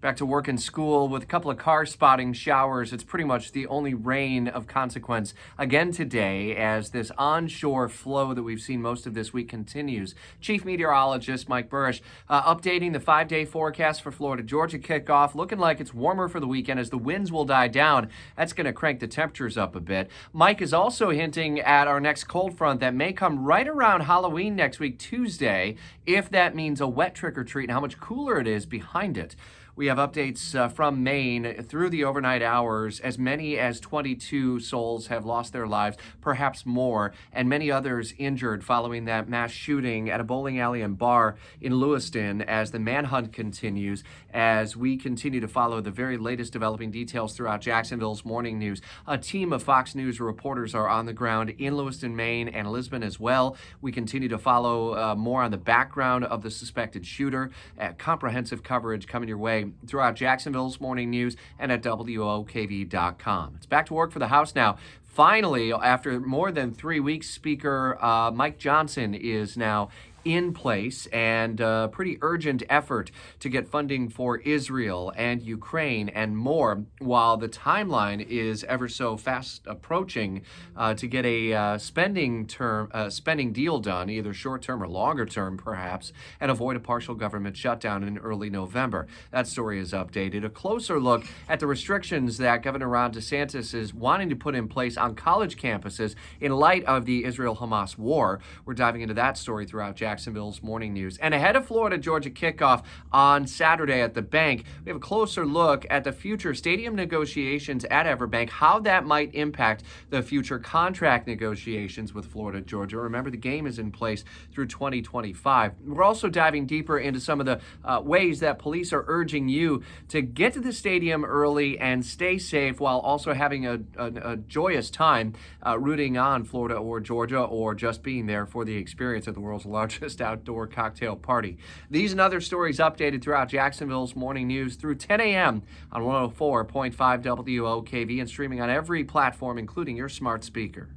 Back to work and school with a couple of car spotting showers. It's pretty much the only rain of consequence again today as this onshore flow that we've seen most of this week continues. Chief Meteorologist Mike Burrish updating the 5-day forecast for Florida Georgia kickoff. Looking like it's warmer for the weekend as the winds will die down. That's going to crank the temperatures up a bit. Mike is also hinting at our next cold front that may come right around Halloween next week, Tuesday, if that means a wet trick or treat and how much cooler it is behind it. We have updates from Maine through the overnight hours. As many as 22 souls have lost their lives, perhaps more, and many others injured following that mass shooting at a bowling alley and bar in Lewiston as the manhunt continues, as we continue to follow the very latest developing details throughout Jacksonville's morning news. A team of Fox News reporters are on the ground in Lewiston, Maine, and Lisbon as well. We continue to follow more on the background of the suspected shooter. Comprehensive coverage coming your way throughout Jacksonville's morning news and at WOKV.com. It's back to work for the House now. Finally, after more than 3 weeks, Speaker Mike Johnson is now in place, and a pretty urgent effort to get funding for Israel and Ukraine and more, while the timeline is ever so fast approaching to get a spending deal done, either short-term or longer-term perhaps, and avoid a partial government shutdown in early November. That story is updated. A closer look at the restrictions that Governor Ron DeSantis is wanting to put in place on college campuses in light of the Israel-Hamas war. We're diving into that story throughout Jacksonville's morning news. And ahead of Florida-Georgia kickoff on Saturday at the Bank, we have a closer look at the future stadium negotiations at Everbank, how that might impact the future contract negotiations with Florida-Georgia. Remember, the game is in place through 2025. We're also diving deeper into some of the ways that police are urging you to get to the stadium early and stay safe while also having a joyous time rooting on Florida or Georgia, or just being there for the experience of the world's largest outdoor cocktail party. These and other stories updated throughout Jacksonville's morning news through 10 a.m. on 104.5 WOKV and streaming on every platform, including your smart speaker.